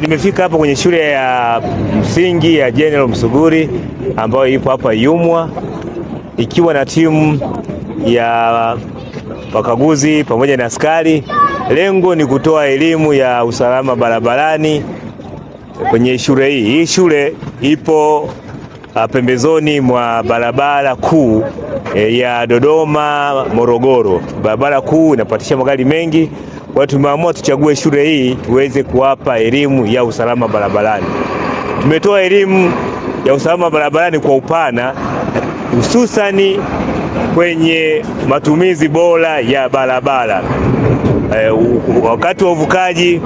Nimefika hapa kwenye shule ya msingi ya General Msuguri ambayo ipo hapa Yumwa, ikiwa na timu ya wakaguzi pamoja na askari. Lengo ni kutoa elimu ya usalama barabarani kwenye shule hii. Hii shule ipo pembezoni mwa barabara kuu ya Dodoma Morogoro. Barabara kuu inapatisha magari mengi. Kwa hiyo tumeamua tuchague shule hii tuweze kuwapa elimu ya usalama barabarani. Tumetoa elimu ya usalama barabarani kwa upana, hususani kwenye matumizi bora ya barabara. Wakati wa uvukaji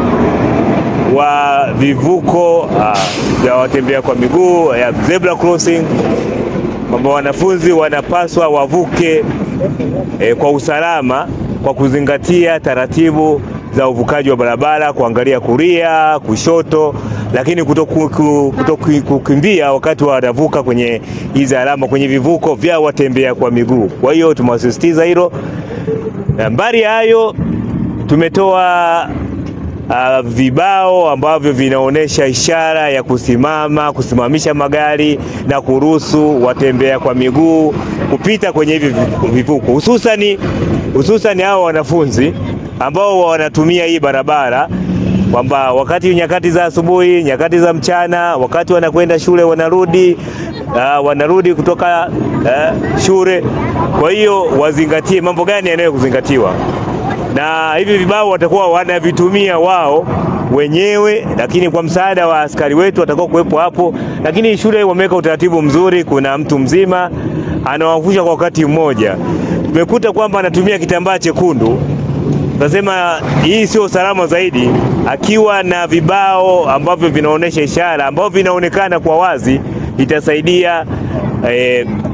wa vivuko vya watembea kwa miguu ya zebra crossing, kwamba wanafunzi wanapaswa wavuke kwa usalama kwa kuzingatia taratibu za uvukaji wa barabara, kuangalia kulia, kushoto, lakini kutokukimbia wakati wanavuka kwenye hizo alama kwenye vivuko vya watembea kwa miguu. Kwa hiyo tumewasisitiza hilo. Mbali hayo, tumetoa vibao ambavyo vinaonesha ishara ya kusimamisha magari na kuruhusu watembea kwa miguu kupita kwenye hivi vivuko, hususani hao wanafunzi ambao wanatumia hii barabara, kwamba wakati nyakati za asubuhi, nyakati za mchana, wakati wanakwenda shule, wanarudi kutoka shule. Kwa hiyo wazingatie mambo gani yanayo kuzingatiwa, na hivi vibao watakuwa wanavitumia wao wenyewe, lakini kwa msaada wa askari wetu watakao kuwepo hapo. Lakini shule wameweka utaratibu mzuri, kuna mtu mzima anawavusha kwa wakati mmoja. Tumekuta kwamba anatumia kitambaa chekundu. Tunasema hii sio salama zaidi, akiwa na vibao ambavyo vinaonesha ishara ambavyo vinaonekana kwa wazi, itasaidia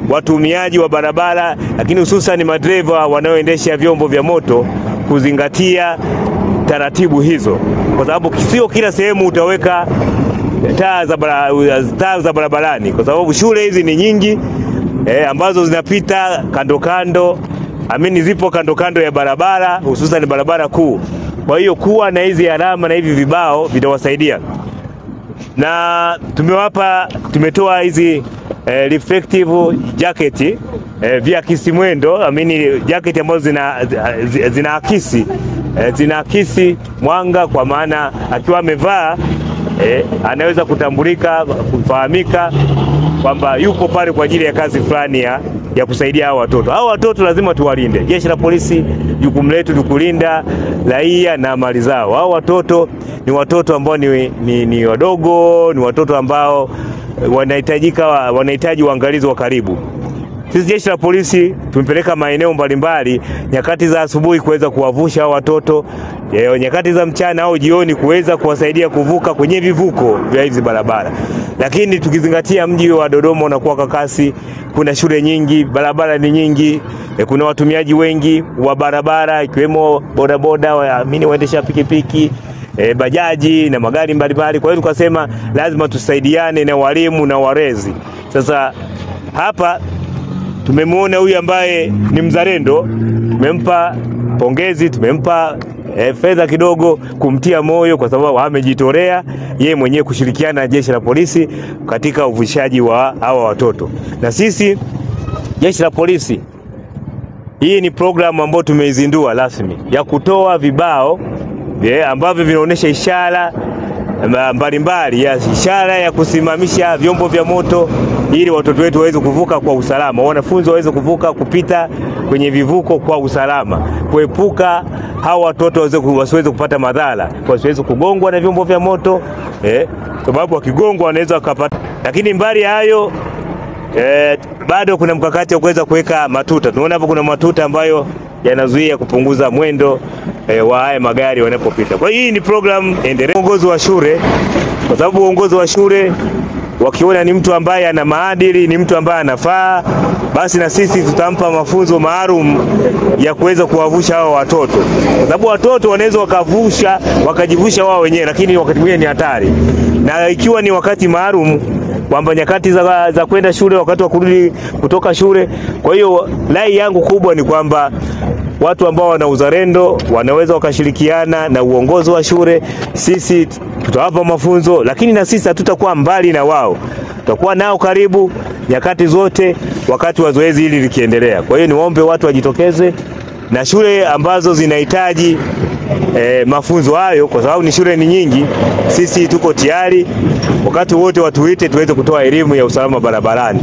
watumiaji wa barabara, lakini hususan madereva wanaoendesha vyombo vya moto kuzingatia taratibu hizo, kwa sababu sio kila sehemu utaweka taa za barabarani, kwa sababu shule hizi ni nyingi ambazo zinapita kando, zipo kando ya barabara, hususan barabara kuu. Kwa hiyo kuwa na hizi alama na hivi vibao vitawasaidia. Na tumetoa hizi reflective jacket vya kisimwendo, jacket ambazo zinaakisi mwanga, kwa maana akiwa amevaa anaweza kutambulika, kufahamika kwamba yuko pale kwa ajili ya kazi fulani ya kusaidia hao watoto. Hao watoto lazima tuwalinde. Jeshi la polisi, jukumu letu ni kulinda raia na mali zao. Hao watoto ni watoto ambao ni wadogo, ni watoto ambao wanahitaji uangalizi wa karibu. Sisi jeshi la polisi tumepeleka maeneo mbalimbali nyakati za asubuhi kuweza kuwavusha hao watoto, nyakati za mchana au jioni kuweza kuwasaidia kuvuka kwenye vivuko vya hizi barabara. Lakini tukizingatia mji wa Dodoma unakuwa kwa kasi, kuna shule nyingi, barabara ni nyingi, kuna watumiaji wengi wa barabara ikiwemo bodaboda, waendesha pikipiki, bajaji na magari mbalimbali. Kwa hiyo tukasema lazima tusaidiane na walimu na walezi. Sasa hapa tumemwona huyu ambaye ni mzalendo, tumempa pongezi, tumempa fedha kidogo kumtia moyo, kwa sababu amejitolea yeye mwenyewe kushirikiana na jeshi la polisi katika uvushaji wa hawa watoto. Na sisi jeshi la polisi, hii ni programu ambayo tumeizindua rasmi ya kutoa vibao ambavyo vinaonesha ishara mbalimbali, ya ishara ya kusimamisha vyombo vya moto ili watoto wetu waweze kuvuka kwa usalama, wanafunzi waweze kuvuka kupita kwenye vivuko kwa usalama, kuepuka hao watoto wasiweze kupata madhara, wasiweze kugongwa na vyombo vya moto, sababu wakigongwa wanaweza wakapata. Lakini mbali hayo, bado kuna mkakati wa kuweza kuweka matuta. Tunaona hapo kuna matuta ambayo yanazuia kupunguza mwendo wa haya magari wanapopita. Kwa hiyo hii ni program endelevu. Uongozi wa shule, kwa sababu uongozi wa shule wakiona ni mtu ambaye ana maadili, ni mtu ambaye anafaa, basi na sisi tutampa mafunzo maalum ya kuweza kuwavusha hao watoto, kwa sababu watoto wanaweza wakajivusha wao wenyewe, lakini wakati mwingine ni hatari. Na ikiwa ni wakati maalum, kwamba nyakati za kwenda shule, wakati wa kurudi kutoka shule. Kwa hiyo rai yangu kubwa ni kwamba watu ambao wana uzalendo wanaweza wakashirikiana na uongozi wa shule. Sisi tutawapa mafunzo, lakini na sisi hatutakuwa mbali na wao, tutakuwa nao karibu nyakati zote wakati wa zoezi hili likiendelea. Kwa hiyo niwaombe watu wajitokeze, na shule ambazo zinahitaji mafunzo hayo, kwa sababu ni shule ni nyingi, sisi tuko tayari wakati wote watuite tuweze kutoa elimu ya usalama barabarani.